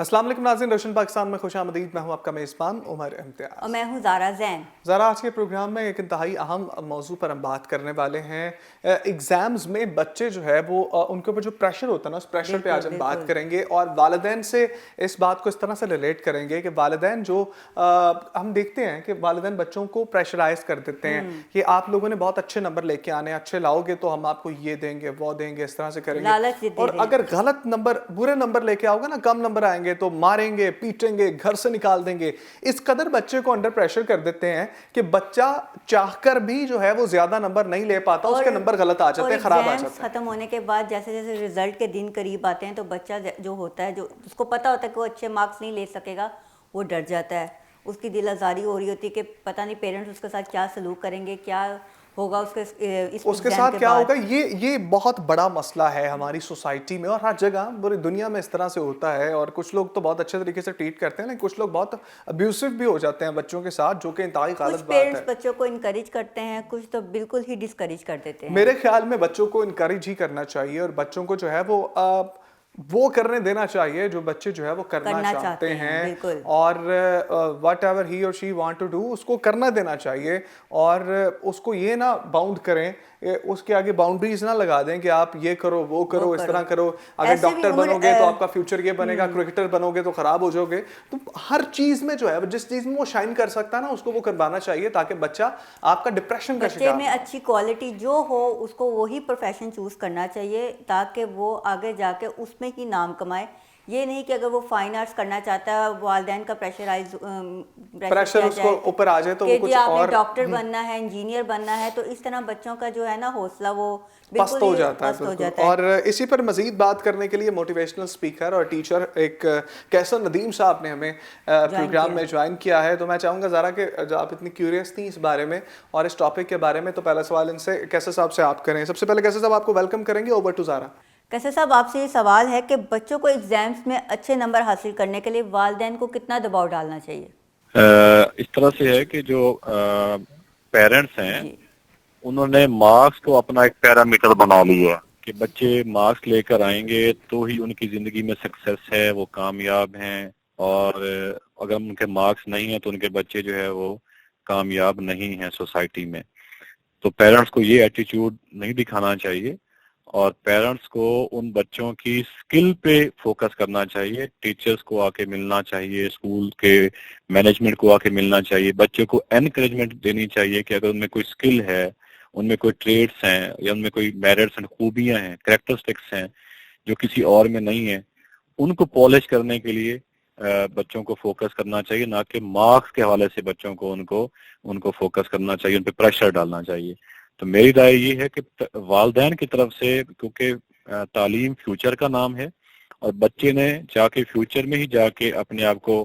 अस्सलाम वालेकुम नाज़रीन, रोशन पाकिस्तान में खुश आमदीद। मैं हूं आपका मेज़बान उमर इम्तियाज़ और मैं हूँ ज़ारा ज़ैन। ज़रा आज के प्रोग्राम में एक इंतहाई अहम मौजू पर हम बात करने वाले हैं। एग्ज़ाम्स में बच्चे जो है वो उनके ऊपर जो प्रेशर होता है ना, उस प्रेशर पे आज बिल्कुल हम बात बिल्कुल। करेंगे और वालिदैन से इस बात को इस तरह से रिलेट करेंगे कि वालिदैन जो हम देखते हैं कि वालिदैन बच्चों को प्रेशराइज कर देते हैं कि आप लोगों ने बहुत अच्छे नंबर लेके आने, अच्छे लाओगे तो हम आपको ये देंगे वो देंगे, इस तरह से करेंगे। लालच दे और रहे हैं। अगर गलत नंबर, बुरे नंबर लेके आओगे ना, कम नंबर आएंगे तो मारेंगे, पीटेंगे, घर से निकाल देंगे। इस कदर बच्चे को अंडर प्रेशर कर देते हैं कि बच्चा चाहकर भी जो है वो ज्यादा नंबर नहीं ले पाता, उसके नंबर गलत आ जाते हैं, खराब आ एग्जाम्स जाते हैं। खत्म होने के बाद जैसे जैसे रिजल्ट के दिन करीब आते हैं तो बच्चा जो होता है, जो उसको पता होता है कि वो अच्छे मार्क्स नहीं ले सकेगा, वो डर जाता है। उसकी दिल आज़ारी हो रही होती है कि पता नहीं पेरेंट्स उसके साथ क्या सलूक करेंगे, क्या होगा उसके इस उसके एग्जाम साथ के क्या बाद। होगा, ये बहुत बड़ा मसला है हमारी सोसाइटी में और हर जगह पूरी दुनिया में इस तरह से होता है। और कुछ लोग तो बहुत अच्छे तरीके से ट्रीट करते हैं, लेकिन कुछ लोग बहुत अब्यूसिव भी हो जाते हैं बच्चों के साथ, जो कि इंतहाई कुछ गलत बात पेरेंट्स है। बच्चों को इनकरेज करते हैं, कुछ तो बिल्कुल ही डिस्करेज कर देते हैं। मेरे ख्याल में बच्चों को इनकरेज ही करना चाहिए और बच्चों को जो है वो करने देना चाहिए जो बच्चे जो है वो करना करना चाहते चाहते हैं, हैं। बिल्कुल। और वट एवर ही और शी वांट टू डू, उसको करना देना चाहिए। और उसको ये ना बाउंड करें, उसके आगे बाउंड्रीज ना लगा दें कि आप ये करो वो वो करो, इस करो। तरह करो। अगर ऐसे भी डॉक्टर उम्र बनोगे तो आपका फ्यूचर ये बनेगा, क्रिकेटर बनोगे तो खराब हो जाओगे। तो हर चीज में जो है, जिस चीज में वो शाइन कर सकता है ना, उसको वो करवाना चाहिए, ताकि बच्चा आपका डिप्रेशन का बच्चे शिकार में ना हो। अच्छी क्वालिटी जो हो उसको वही प्रोफेशन चूज़ करना चाहिए ताकि वो आगे जाके उसमें ही नाम कमाए। ये नहीं कि अगर वो फाइन आर्ट्स करना चाहता है, वालिदैन का प्रेशर प्रेशर किया उसको जाए ऊपर आ जाए तो वो कि जी कुछ आपने और डॉक्टर बनना है, इंजीनियर बनना है, तो इस तरह बच्चों का जो है ना हौसला वो पस्त बिल्कुल हो ही जाता है, पस्त हो बिल्कुल। जाता है। और इसी पर मजीद बात करने के लिए मोटिवेशनल स्पीकर और टीचर एक कैसर नदीम साहब ने हमें ज्वाइन प्रोग्राम किया में है। ज्वाइन किया है। तो मैं चाहूँगा ज़रा कि जो आप इतनी क्यूरियस थी इस बारे में और इस टॉपिक के बारे में, तो पहला सवाल इनसे कैसर साहब से आप करें। सबसे पहले कैसर साहब आपको वेलकम करेंगे। Over to Zara. कैसे साहब, आपसे ये सवाल है कि बच्चों को एग्जाम्स में अच्छे नंबर हासिल करने के लिए वालिदैन को कितना दबाव डालना चाहिए? इस तरह से है कि जो पेरेंट्स हैं जी। उन्होंने मार्क्स को अपना एक पैरामीटर बना लिया कि बच्चे मार्क्स लेकर आएंगे तो ही उनकी जिंदगी में सक्सेस है, वो कामयाब हैं। और अगर उनके मार्क्स नहीं है तो उनके बच्चे जो है वो कामयाब नहीं हैं सोसाइटी में। तो पेरेंट्स को ये एटीट्यूड नहीं दिखाना चाहिए और पेरेंट्स को उन बच्चों की स्किल पे फोकस करना चाहिए। टीचर्स को आके मिलना चाहिए, स्कूल के मैनेजमेंट को आके मिलना चाहिए, बच्चों को एनकरेजमेंट देनी चाहिए कि अगर उनमें कोई स्किल है, उनमें कोई ट्रेड्स हैं या उनमें कोई मेरिट्स एंड खूबियां हैं, कैरेक्टरिस्टिक्स हैं जो किसी और में नहीं है, उनको पॉलिश करने के लिए बच्चों को फोकस करना चाहिए, ना कि मार्क्स के हवाले से बच्चों को उनको फोकस करना चाहिए, उन पर प्रेशर डालना चाहिए। तो मेरी राय ये है कि वालिदैन की तरफ से, क्योंकि तालीम फ्यूचर का नाम है और बच्चे ने जाके फ्यूचर में ही जाके अपने आप को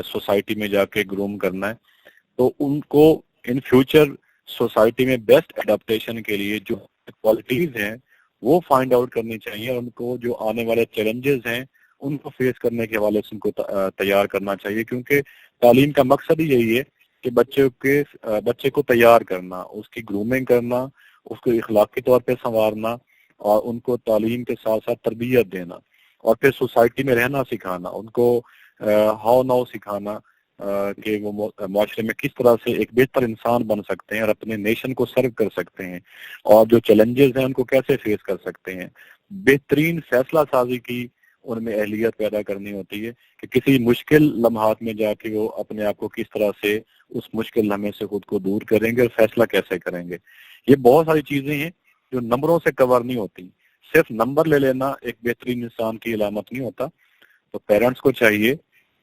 सोसाइटी में जाके ग्रूम करना है, तो उनको इन फ्यूचर सोसाइटी में बेस्ट एडेप्टेशन के लिए जो क्वालिटीज हैं वो फाइंड आउट करनी चाहिए और उनको जो आने वाले चैलेंजेस हैं उनको फेस करने के हवाले से उनको तैयार करना चाहिए। क्योंकि तालीम का मकसद ही यही है कि बच्चे को तैयार करना, उसकी ग्रूमिंग करना, उसको इखलाकी तौर पे संवारना और उनको तालीम के साथ साथ तरबियत देना और फिर सोसाइटी में रहना सिखाना, उनको हाउ नाउ सिखाना कि वो माशरे में किस तरह से एक बेहतर इंसान बन सकते हैं और अपने नेशन को सर्व कर सकते हैं और जो चैलेंजेस हैं उनको कैसे फेस कर सकते हैं। बेहतरीन फैसला साजी की उनमें अहलियत पैदा करनी होती है कि किसी मुश्किल लम्हात में जाके वो अपने आप को किस तरह से उस मुश्किल लम्हे से खुद को दूर करेंगे और फैसला कैसे करेंगे। ये बहुत सारी चीजें हैं जो नंबरों से कवर नहीं होती। सिर्फ नंबर ले लेना एक बेहतरीन इंसान की अलामत नहीं होता। तो पेरेंट्स को चाहिए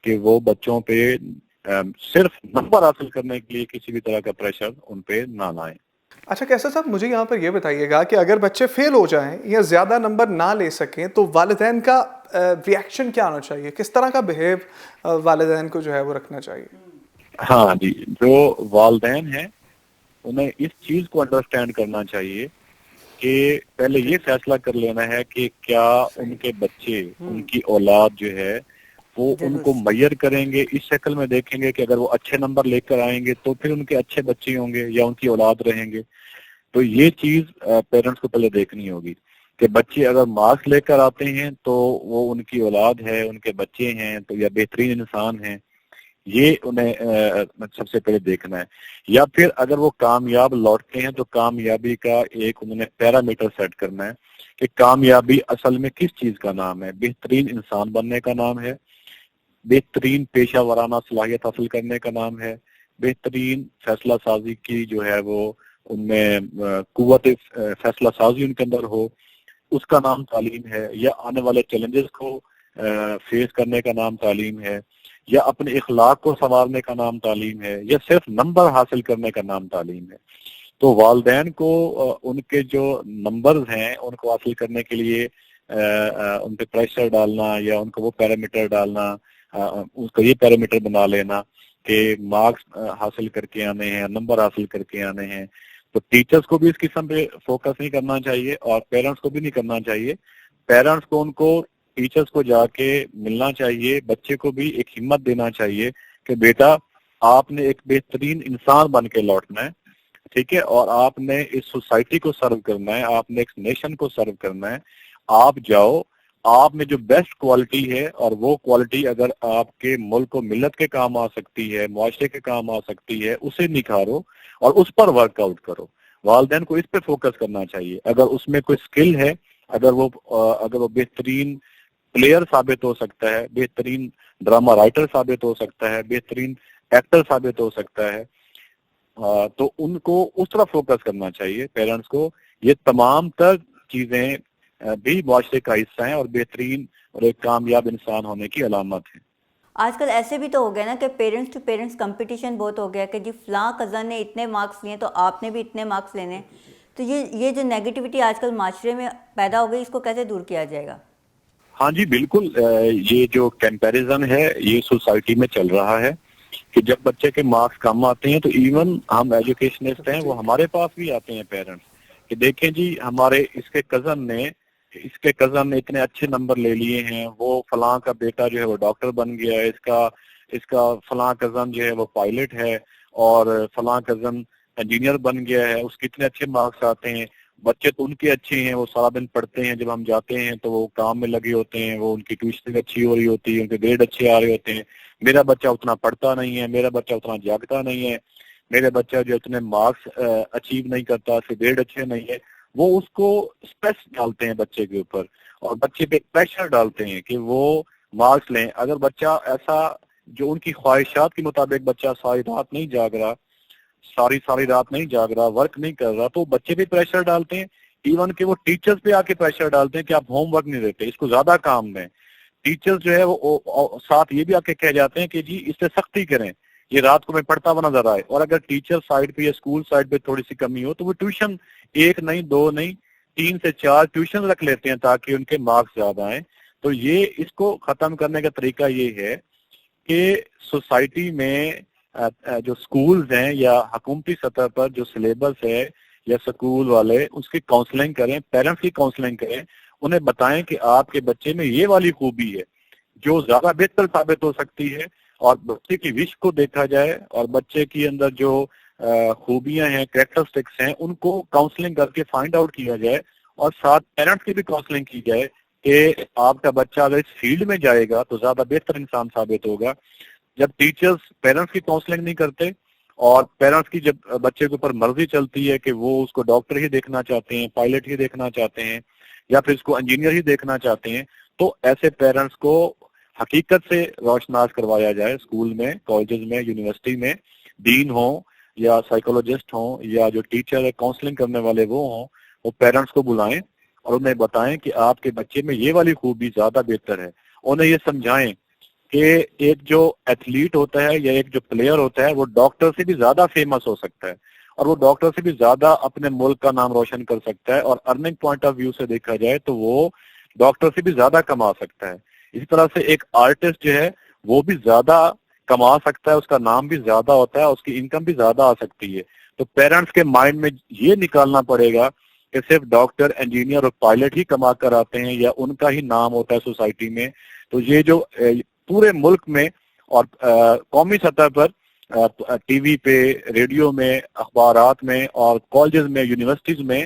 कि वो बच्चों पे सिर्फ नंबर हासिल करने के लिए किसी भी तरह का प्रेशर उन पे ना लाएं। अच्छा कैसर साहब, मुझे यहाँ पर ये बताइएगा कि अगर बच्चे फेल हो जाएं या ज़्यादा नंबर ना ले सकें तो वालिदैन का रिएक्शन क्या होना चाहिए? किस तरह का बिहेव वालिदैन को जो है वो रखना चाहिए? हाँ जी, जो वालिदैन हैं उन्हें इस चीज को अंडरस्टैंड करना चाहिए कि पहले ये फैसला कर लेना है कि क्या उनके बच्चे, उनकी औलाद जो है वो उनको दुरुस्त। मैयर करेंगे, इस शक्ल में देखेंगे कि अगर वो अच्छे नंबर लेकर आएंगे तो फिर उनके अच्छे बच्चे होंगे या उनकी औलाद रहेंगे। तो ये चीज पेरेंट्स को पहले देखनी होगी کہ بچے اگر مارکس لے کر آتے ہیں تو وہ ان کی اولاد ہے، ان کے بچے ہیں تو یا بہترین انسان ہیں، یہ انہیں سب سے پہلے دیکھنا ہے. یا پھر اگر وہ کامیاب لوٹتے ہیں تو کامیابی کا ایک انہوں نے پیرامیٹر سیٹ کرنا ہے کہ کامیابی اصل میں کس چیز کا نام ہے. بہترین انسان بننے کا نام ہے، بہترین پیشہ ورانہ صلاحیت حاصل کرنے کا نام ہے، بہترین فیصلہ سازی کی جو ہے وہ ان میں قوت فیصلہ سازی ان کے اندر ہو، اس کا نام تعلیم ہے. یا آنے والے چیلنجز کو فیس کرنے کا نام تعلیم ہے، یا اپنے اخلاق کو سنوارنے کا نام تعلیم ہے، یا صرف نمبر حاصل کرنے کا نام تعلیم ہے. تو والدین کو ان کے جو نمبرز ہیں ان کو حاصل کرنے کے لیے ان پہ پریشر ڈالنا یا ان کو وہ پیرامیٹر ڈالنا، اس کو یہ پیرامیٹر بنا لینا کہ مارکس حاصل کر کے آنے ہیں، نمبر حاصل کر کے آنے ہیں. تو ٹیچرز کو بھی اس قسم پہ فوکس نہیں کرنا چاہیے اور پیرنٹس کو بھی نہیں کرنا چاہیے. پیرنٹس کو ان کو ٹیچرز کو جا کے ملنا چاہیے، بچے کو بھی ایک ہمت دینا چاہیے کہ بیٹا آپ نے ایک بہترین انسان بن کے لوٹنا ہے، ٹھیک ہے، اور آپ نے اس سوسائٹی کو سرو کرنا ہے، آپ نے ایک نیشن کو سرو کرنا ہے. آپ جاؤ، آپ میں جو بیسٹ کوالٹی ہے اور وہ کوالٹی اگر آپ کے ملک و ملت کے کام آ سکتی ہے، معاشرے کے کام آ سکتی ہے، اسے نکھارو اور اس پر ورک آؤٹ کرو. والدین کو اس پہ فوکس کرنا چاہیے. اگر اس میں کوئی سکل ہے، اگر وہ بہترین پلیئر ثابت ہو سکتا ہے، بہترین ڈرامہ رائٹر ثابت ہو سکتا ہے، بہترین ایکٹر ثابت ہو سکتا ہے، تو ان کو اس طرح فوکس کرنا چاہیے پیرنٹس کو. یہ تمام تر چیزیں بھی معاشرے کا حصہ ہیں اور بہترین اور ایک کامیاب انسان ہونے کی علامت ہے. آج کل ایسے بھی تو ہو گیا نا کہ پیرنٹس ٹو پیرنٹس کمپٹیشن بہت ہو گیا کہ جی فلاں کزن نے اتنے مارکس لیے تو آپ نے بھی اتنے مارکس لینے. تو یہ جو نیگیٹیوٹی آج کل معاشرے میں پیدا ہو گئی، اس کو کیسے دور کیا جائے گا؟ ہاں جی بالکل، یہ جو کمپیریزن ہے یہ سوسائٹی میں چل رہا ہے کہ جب بچے کے مارکس کم آتے ہیں تو ایون ہم ایجوکیشنسٹ ہیں وہ ہمارے پاس بھی آتے ہیں پیرنٹس کہ دیکھیں جی ہمارے اس کے کزن نے اتنے اچھے نمبر لے لیے ہیں، وہ فلاں کا بیٹا جو ہے وہ ڈاکٹر بن گیا ہے، اس کا فلاں کزن جو ہے وہ پائلٹ ہے اور فلاں کزن انجینئر بن گیا ہے، اس کے اتنے اچھے مارکس آتے ہیں. بچے تو ان کے اچھے ہیں، وہ سارا دن پڑھتے ہیں، جب ہم جاتے ہیں تو وہ کام میں لگے ہوتے ہیں، وہ ان کی ٹیوشن اچھی ہو رہی ہوتی ہے، ان کے گریڈ اچھے آ رہے ہوتے ہیں. میرا بچہ اتنا پڑھتا نہیں ہے، میرا بچہ اتنا جاگتا نہیں ہے، میرے بچہ جو اتنے مارکس اچیو نہیں کرتا، اس کے گریڈ اچھے نہیں ہے. وہ اس کو اسٹریس ڈالتے ہیں بچے کے اوپر اور بچے پہ پریشر ڈالتے ہیں کہ وہ مارکس لیں. اگر بچہ ایسا جو ان کی خواہشات کے مطابق بچہ ساری رات نہیں جاگ رہا، ساری رات نہیں جاگ رہا، ورک نہیں کر رہا، تو بچے بھی پریشر ڈالتے ہیں. ایون کہ وہ ٹیچرز پہ آ کے پریشر ڈالتے ہیں کہ آپ ہوم ورک نہیں دیتے، اس کو زیادہ کام دیں. ٹیچرز جو ہے وہ ساتھ یہ بھی آ کے کہہ جاتے ہیں کہ جی اس سے سختی کریں، یہ رات کو میں پڑھتا ہوا نظر آئے. اور اگر ٹیچر سائڈ پہ یا اسکول سائڈ پہ تھوڑی سی کمی ہو تو وہ ٹیوشن 1 نہیں 2 نہیں 3 سے 4 ٹیوشن رکھ لیتے ہیں تاکہ ان کے مارکس زیادہ آئیں. تو یہ اس کو ختم کرنے کا طریقہ یہ ہے کہ سوسائٹی میں جو سکولز ہیں یا حکومتی سطح پر جو سلیبس ہے یا سکول والے اس کی کاؤنسلنگ کریں، پیرنٹس کی کاؤنسلنگ کریں، انہیں بتائیں کہ آپ کے بچے میں یہ والی خوبی ہے جو زیادہ بہتر ثابت ہو سکتی ہے، اور بچے کی وش کو دیکھا جائے اور بچے کے اندر جو خوبیاں ہیں، کریکٹرسٹکس ہیں، ان کو کاؤنسلنگ کر کے فائنڈ آؤٹ کیا جائے اور ساتھ پیرنٹس کی بھی کاؤنسلنگ کی جائے کہ آپ کا بچہ اگر اس فیلڈ میں جائے گا تو زیادہ بہتر انسان ثابت ہوگا. جب ٹیچرز پیرنٹس کی کاؤنسلنگ نہیں کرتے اور پیرنٹس کی جب بچے کے اوپر مرضی چلتی ہے کہ وہ اس کو ڈاکٹر ہی دیکھنا چاہتے ہیں، پائلٹ ہی دیکھنا چاہتے ہیں یا پھر اس کو انجینئر ہی دیکھنا چاہتے ہیں، تو ایسے پیرنٹس کو حقیقت سے روشناس کروایا جائے. اسکول میں، کالجز میں، یونیورسٹی میں ڈین ہوں یا سائیکولوجسٹ ہوں یا جو ٹیچر ہے کاؤنسلنگ کرنے والے وہ ہوں، وہ پیرنٹس کو بلائیں اور انہیں بتائیں کہ آپ کے بچے میں یہ والی خوبی زیادہ بہتر ہے. انہیں یہ سمجھائیں کہ ایک جو ایتھلیٹ ہوتا ہے یا ایک جو پلیئر ہوتا ہے وہ ڈاکٹر سے بھی زیادہ فیمس ہو سکتا ہے اور وہ ڈاکٹر سے بھی زیادہ اپنے ملک کا نام روشن کر سکتا ہے، اور ارننگ پوائنٹ آف ویو سے دیکھا جائے تو وہ ڈاکٹر سے بھی زیادہ کما سکتا ہے. اسی طرح سے ایک آرٹسٹ جو ہے وہ بھی زیادہ کما سکتا ہے، اس کا نام بھی زیادہ ہوتا ہے، اس کی انکم بھی زیادہ آ سکتی ہے. تو پیرنٹس کے مائنڈ میں یہ نکالنا پڑے گا کہ صرف ڈاکٹر، انجینئر اور پائلٹ ہی کما کر آتے ہیں یا ان کا ہی نام ہوتا ہے سوسائٹی میں. تو یہ جو پورے ملک میں اور قومی سطح پر ٹی وی پہ، ریڈیو میں، اخبارات میں اور کالجز میں، یونیورسٹیز میں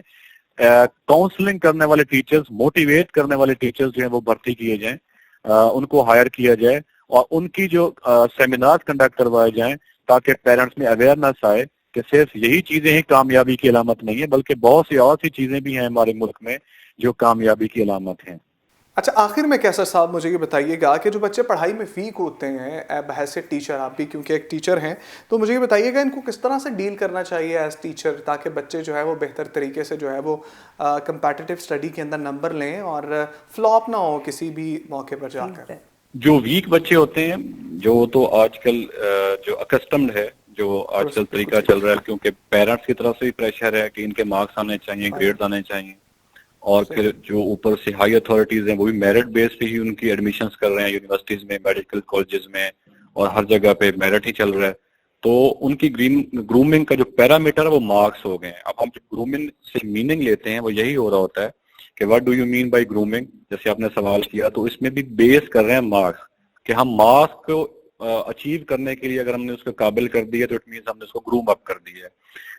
काउंसलिंग करने वाले टीचर्स, मोटिवेट करने वाले टीचर्स जो हैं वो भर्ती किए जाएं, उनको हायर किया जाए और उनकी जो सेमिनार कंडक्ट करवाए जाएं ताकि पेरेंट्स में अवेयरनेस आए कि सिर्फ यही चीजें ही कामयाबी की अलामत नहीं है, बल्कि बहुत सी और सी चीजें भी हैं हमारे मुल्क में जो कामयाबी की अलामत हैं। अच्छा, आखिर में कैसर साहब मुझे ये बताइएगा कि जो बच्चे पढ़ाई में वीक होते हैं, बहैसियत टीचर आप भी क्योंकि एक टीचर हैं, तो मुझे ये बताइएगा इनको किस तरह से डील करना चाहिए एज टीचर, ताकि बच्चे जो है वो बेहतर तरीके से जो है वो कंपैटिटिव स्टडी के अंदर नंबर लें और फ्लॉप ना हो किसी भी मौके पर जाकर। जो वीक बच्चे होते हैं, जो तो आजकल जो अकस्टम्ड है, जो आजकल तरीका चल रहा है, क्योंकि पेरेंट्स की तरफ से भी प्रेशर है कि इनके मार्क्स आने चाहिए, ग्रेड्स आने चाहिए, और फिर जो ऊपर से हाई अथॉरिटीज हैं वो भी मेरिट बेस पे ही उनकी एडमिशंस कर रहे हैं यूनिवर्सिटीज में, मेडिकल कॉलेजेस में, और हर जगह पे मेरिट ही चल रहा है। तो उनकी ग्रूमिंग का जो पैरामीटर है वो मार्क्स हो गए हैं। अब हम ग्रूमिंग से मीनिंग लेते हैं वो यही हो रहा होता है कि what do you mean by grooming, जैसे आपने सवाल किया, तो इसमें भी बेस कर रहे हैं मार्क्स, कि हम मार्क्स को अचीव करने के लिए अगर हमने उसको काबिल कर दिया तो इट मीन्स हमने उसको ग्रूम अप कर दिया है।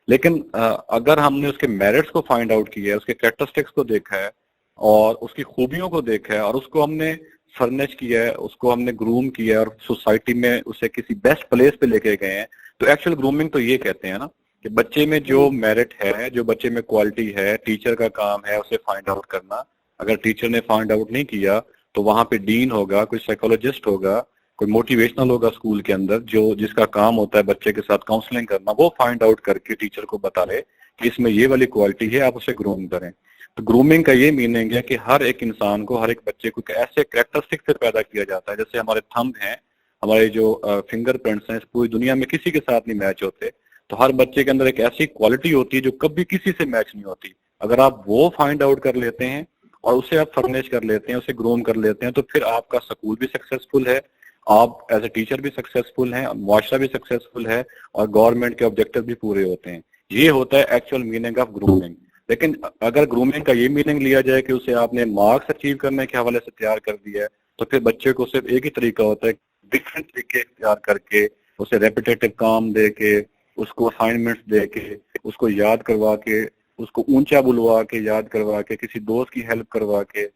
लेकिन अगर हमने उसके मेरिट्स को फाइंड आउट किया है, उसके कैरेक्टरिस्टिक्स को देखा है और उसकी खूबियों को देखा है और उसको हमने फर्निश किया है, उसको हमने ग्रूम किया है और सोसाइटी में उसे किसी बेस्ट प्लेस पे लेके गए हैं, तो एक्चुअल ग्रूमिंग तो ये कहते हैं ना कि बच्चे में जो मेरिट है, जो बच्चे में क्वालिटी है, टीचर का काम है उसे फाइंड आउट करना। अगर टीचर ने फाइंड आउट नहीं किया तो वहां पे डीन होगा, कोई साइकोलॉजिस्ट होगा, कोई मोटिवेशनल होगा स्कूल के अंदर, जो जिसका काम होता है बच्चे के साथ काउंसलिंग करना, वो फाइंड आउट करके टीचर को बता रहे कि इसमें ये वाली क्वालिटी है, आप उसे ग्रूम करें। तो ग्रूमिंग का ये मीनिंग है कि हर एक इंसान को, हर एक बच्चे को ऐसे कैरेक्टरिस्टिक से पैदा किया जाता है, जैसे हमारे थंब हैं, हमारे जो फिंगरप्रिंट्स हैं, पूरी दुनिया में किसी के साथ नहीं मैच होते, तो हर बच्चे के अंदर एक ऐसी क्वालिटी होती है जो कभी किसी से मैच नहीं होती। अगर आप वो फाइंड आउट कर लेते हैं और उसे आप फर्निश कर लेते हैं, उसे ग्रूम कर लेते हैं, तो फिर आपका स्कूल भी सक्सेसफुल है, आप एज ए टीचर भी सक्सेसफुल हैं, मुआशरा भी सक्सेसफुल है और गवर्नमेंट के ऑब्जेक्टिव भी पूरे होते हैं। ये होता है एक्चुअल मीनिंग ऑफ ग्रूमिंग। लेकिन अगर ग्रूमिंग का ये मीनिंग लिया जाए कि उसे आपने मार्क्स अचीव करने के हवाले से तैयार कर दिया है, तो फिर बच्चे को सिर्फ एक ही तरीका होता है, डिफरेंट तरीके तैयार करके, उसे रेपिटेटिव काम दे के, उसको असाइनमेंट्स दे के, उसको याद करवा के, उसको ऊंचा बुलवा के याद करवा के, किसी दोस्त की हेल्प करवा के,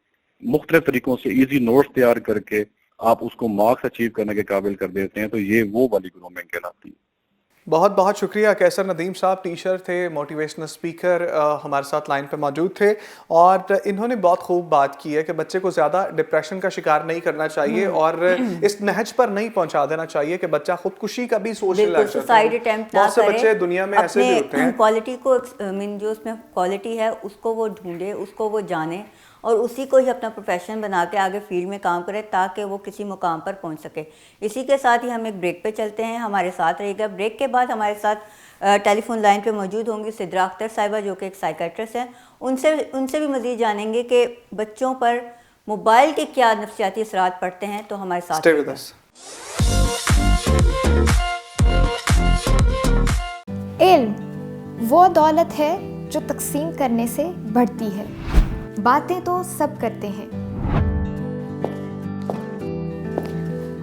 मुख्तलिफ तरीकों से इजी नोट्स तैयार करके आप उसको मार्क्स अचीव करने के काबिल कर देते हैं, तो ये वो वाली ग्रूमिंग कहलाती है। बहुत बहुत शुक्रिया। कैसर नदीम साहब टीचर थे, मोटिवेशनल स्पीकर, हमारे साथ लाइन पे मौजूद थे और इन्होंने बहुत खूब बात की है कि बच्चे को ज़्यादा डिप्रेशन का शिकार नहीं करना चाहिए और इस नहज पर नहीं पहुंचा देना चाहिए कि बच्चा खुदकुशी का भी सोचने लग जाता है। सुसाइड अटेम्प्ट ना बहुत से करे, बच्चे दुनिया में ऐसे भी होते हैं। क्वालिटी को जो उसमें क्वालिटी है उसको वो ढूंढे, उसको वो जाने और उसी को ही अपना प्रोफेशन बना के आगे फील्ड में काम करे ताकि वो किसी मुकाम पर पहुंच सके। इसी के साथ ही हम एक ब्रेक पे चलते हैं, हमारे साथ रहिएगा। ब्रेक के बाद हमारे साथ टेलीफोन लाइन पे मौजूद होंगी सिद्रा अख्तर साहिबा जो कि एक साइकेट्रिस्ट हैं। उनसे भी मज़ीद जानेंगे कि बच्चों पर मोबाइल के क्या नफ्सियाती असरात पड़ते हैं। तो हमारे साथ Stay with us. इल्म वो दौलत है जो तकसीम करने से बढ़ती है। बातें तो सब करते हैं,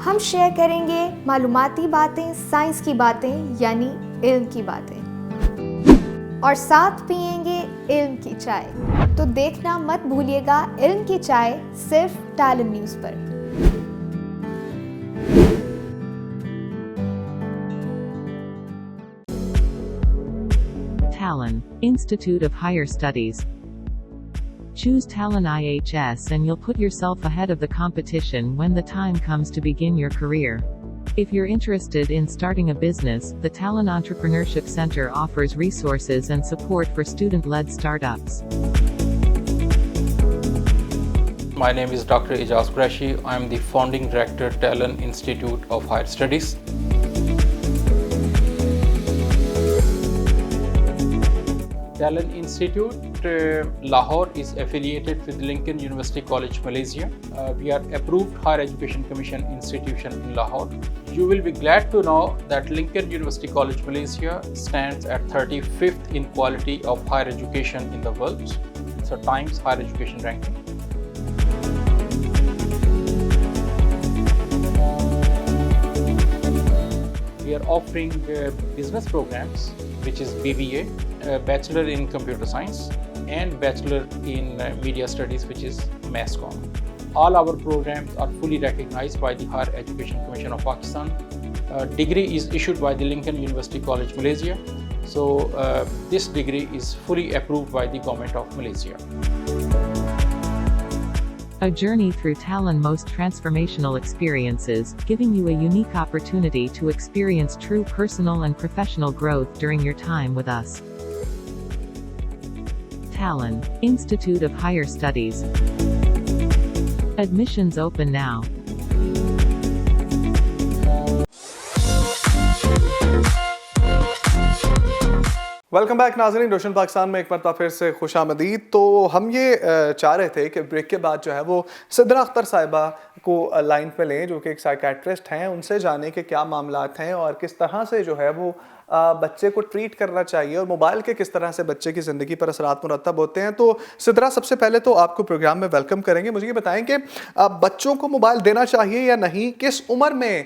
हम शेयर करेंगे मालूमाती बातें, साइंस की बातें यानी इल्म की बातें, और साथ पिएंगे इल्म की चाय। तो देखना मत भूलिएगा इल्म की चाय सिर्फ टैलेंट न्यूज़ पर। Talon, Institute of Higher Studies. Choose Talon IHS and you'll put yourself ahead of the competition when the time comes to begin your career. If you're interested in starting a business, the Talon Entrepreneurship Center offers resources and support for student-led startups. My name is Dr. Ijaz Qureshi. I am the founding director, Talon Institute of Higher Studies. Talon Institute Lahore is affiliated with Lincoln University College, Malaysia. We are approved Higher Education Commission institution in Lahore. You will be glad to know that Lincoln University College, Malaysia stands at 35th in quality of higher education in the world. It's a Times Higher Education ranking. We are offering business programs, which is BBA, Bachelor in Computer Science, and Bachelor in Media Studies, which is MassCom. All our programs are fully recognized by the Higher Education Commission of Pakistan. Degree is issued by the Lincoln University College, Malaysia. So this degree is fully approved by the Government of Malaysia. A journey through Talon most transformational experiences, giving you a unique opportunity to experience true personal and professional growth during your time with us. Talon, Institute of Higher Studies. Admissions open now. Welcome back नाज़रीन, रोशन पाकिस्तान में एक मरतबा फिर से खुशामदीद। तो हम ये चाह रहे थे कि ब्रेक के बाद जो है वो सिद्रा अख्तर साहिबा को लाइन पे लें, जो कि एक साइकेट्रिस्ट हैं, उनसे जाने के क्या मामलात हैं और किस तरह से जो है वो बच्चे को ट्रीट करना चाहिए और मोबाइल के किस तरह से बच्चे की ज़िंदगी पर असरात मुरतब होते हैं। तो सिद्रा, सबसे पहले तो आपको प्रोग्राम में वेलकम करेंगे। मुझे ये बताएं कि बच्चों को मोबाइल देना चाहिए या नहीं, किस उम्र में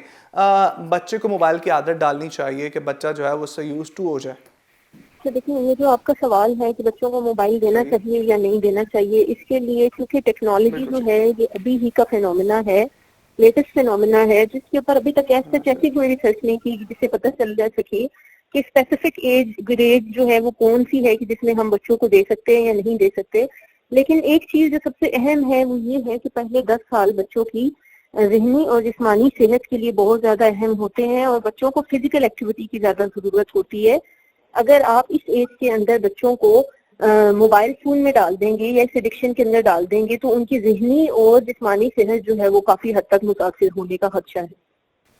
बच्चे को मोबाइल की आदत डालनी चाहिए कि बच्चा जो है वो उससे यूज टू हो जाए? तो देखिए, ये जो आपका सवाल है कि बच्चों को मोबाइल देना चाहिए या नहीं देना चाहिए, इसके लिए क्योंकि टेक्नोलॉजी जो है ये अभी ही का फिनोमिना है, लेटेस्ट फिनोमिना है, जिसके ऊपर अभी तक ऐसी कोई रिसर्च नहीं की जिससे पता चल जा सके कि स्पेसिफिक एज ग्रेड जो है वो कौन सी है कि जिसमें हम बच्चों को दे सकते हैं या नहीं दे सकते। लेकिन एक चीज जो सबसे अहम है वो ये है कि पहले 10 साल बच्चों की ज़हनी और जिस्मानी सेहत के लिए बहुत ज्यादा अहम होते हैं और बच्चों को फिजिकल एक्टिविटी की ज्यादा जरूरत होती है। अगर आप इस एज के अंदर बच्चों को मोबाइल फोन में डाल देंगे या इस एडिक्शन के अंदर डाल देंगे तो उनकी ज़हनी और जिस्मानी सेहत जो है वो काफी हद तक मुतासिर होने का खदशा है।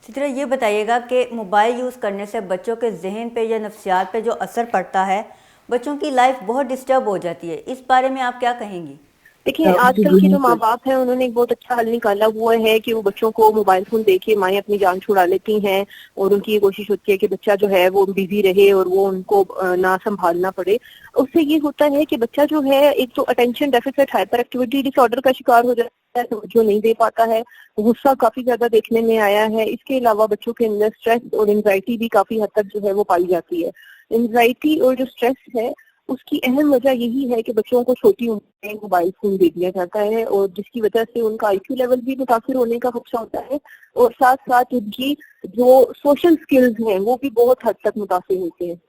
इसी तरह ये बताइएगा कि मोबाइल यूज़ करने से बच्चों के जहन पे या नफ्सियात पे जो असर पड़ता है, बच्चों की लाइफ बहुत डिस्टर्ब हो जाती है, इस बारे में आप क्या कहेंगी? देखिए, आजकल के जो माँ बाप हैं उन्होंने एक बहुत अच्छा हल निकाला हुआ है कि वो बच्चों को मोबाइल फोन देके माएँ अपनी जान छुड़ा लेती हैं और उनकी ये कोशिश होती है कि बच्चा जो है वो बिजी रहे और वो उनको ना संभालना पड़े। उससे ये होता है कि बच्चा जो है एक तो attention deficit hyper activity disorder का शिकार हो जाता है, जो नहीं दे पाता है, गुस्सा काफी ज्यादा देखने में आया है। इसके अलावा बच्चों के अंदर स्ट्रेस और एंजाइटी भी काफी हद तक जो है वो पाई जाती है। एंजाइटी और जो स्ट्रेस है उसकी अहम वजह यही है कि बच्चों को छोटी उम्र में मोबाइल फोन दे दिया जाता है और जिसकी वजह से उनका आईक्यू लेवल भी मुतासिर होने का खदशा होता है और साथ साथ उनकी जो सोशल स्किल्स हैं वो भी बहुत हद तक मुतासिर होते हैं।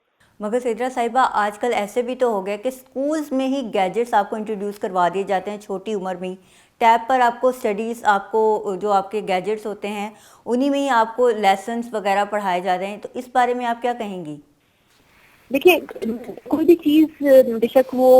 मगर सिद्रा साहिबा, आजकल ऐसे भी तो हो गया कि स्कूल्स में ही गैजेट्स आपको इंट्रोड्यूस करवा दिए जाते हैं छोटी उम्र में ही। टैब पर आपको स्टडीज़, आपको जो आपके गैजेट्स होते हैं उन्हीं में ही आपको लेसन्स वगैरह पढ़ाए जा रहे हैं, तो इस बारे में आप क्या कहेंगी? देखिए, कोई भी चीज बेशक वो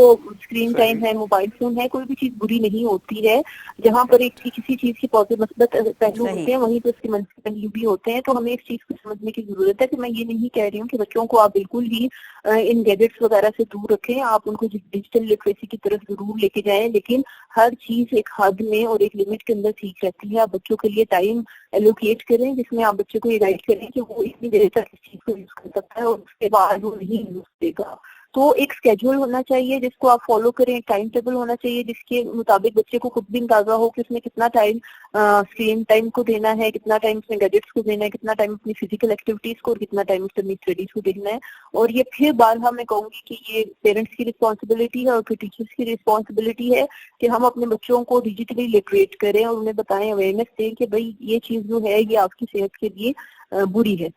स्क्रीन टाइम है, मोबाइल फोन है, कोई भी चीज बुरी नहीं होती है। जहाँ पर एक किसी चीज के पॉजिटिव مثبت पहलू होते हैं वहीं पर उसके मंफी पहलू भी होते हैं। तो हमें इस चीज को समझने की जरूरत है कि मैं ये नहीं कह रही हूँ कि बच्चों को आप बिल्कुल ही इन गैजेट्स वगैरह से दूर रखें, आप उनको डिजिटल लिटरेसी की तरफ जरूर लेके जाएं, लेकिन हर चीज एक हद में और एक लिमिट के अंदर ठीक रहती है। आप बच्चों के लिए टाइम एलोकेट करें जिसमें आप बच्चे को ये गाइड करें कि वो इतनी देर तक इस चीज को यूज कर सकता है और उसके बाद वो नहीं यूज देगा। तो एक स्केड्यूल होना चाहिए जिसको आप फॉलो करें, एक टाइम टेबल होना चाहिए जिसके मुताबिक बच्चे को खुद भी अंदाजा हो कि उसमें कितना टाइम स्क्रीन टाइम को देना है, कितना टाइम उसमें गैजेट्स को देना है, कितना टाइम अपनी फिजिकल एक्टिविटीज को और कितना टाइम उसमें अपनी स्टडीज को देना है। और ये फिर बारहा मैं कहूंगी कि ये पेरेंट्स की रिस्पॉन्सिबिलिटी है और फिर टीचर्स की रिस्पॉन्सिबिलिटी है कि हम अपने बच्चों को डिजिटली लिटरेट करें और उन्हें बताएं, अवेयरनेस दें कि भाई ये चीज जो है ये आपकी सेहत के लिए बुरी है।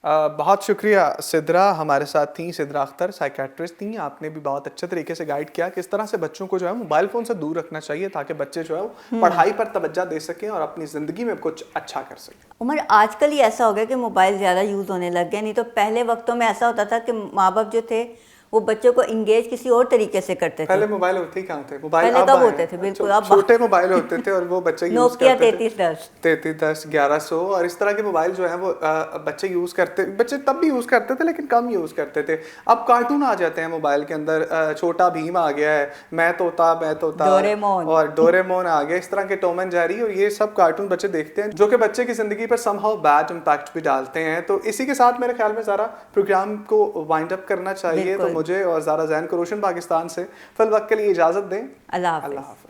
बहुत शुक्रिया सिद्रा, हमारे साथ थी सिद्रा अख्तर, साइकेट्रिस्ट थी। आपने भी बहुत अच्छे तरीके से गाइड किया किस तरह से बच्चों को जो है मोबाइल फ़ोन से दूर रखना चाहिए ताकि बच्चे जो है वो पढ़ाई पर तवज्जो दे सकें और अपनी ज़िंदगी में कुछ अच्छा कर सकें। उमर, आजकल ही ऐसा हो गया कि मोबाइल ज़्यादा यूज़ होने लग गया, नहीं तो पहले वक्तों में ऐसा होता था कि माँ बाप जो थे वो बच्चों को इंगेज किसी और तरीके से करते थे। पहले मोबाइल होते ही कहाँ थे? मोबाइल पहले कब होते थे? बिल्कुल, अब छोटे मोबाइल होते थे और वो बच्चे यूज नोकिया करते 3310 1100 और इस तरह के मोबाइल जो है वो बच्चे यूज करते, बच्चे तब भी यूज करते थे लेकिन कम यूज करते थे। अब कार्टून आ जाते हैं मोबाइल के अंदर, छोटा भीम आ गया है, मैं तोता डोरेमोन और डोरेमोन आ गया, इस तरह के टॉम एंड जेरी, और ये सब कार्टून बच्चे देखते हैं जो कि बच्चे की जिंदगी पर समहाउ बैड इम्पैक्ट भी डालते हैं। तो इसी के साथ मेरे ख्याल में ज़रा प्रोग्राम को वाइंड अप करना चाहिए। तो मुझे और ज़रा को रोशन पाकिस्तान से फिल वक्त के लिए इजाजत दें। अल्लाह हाफ़िज़।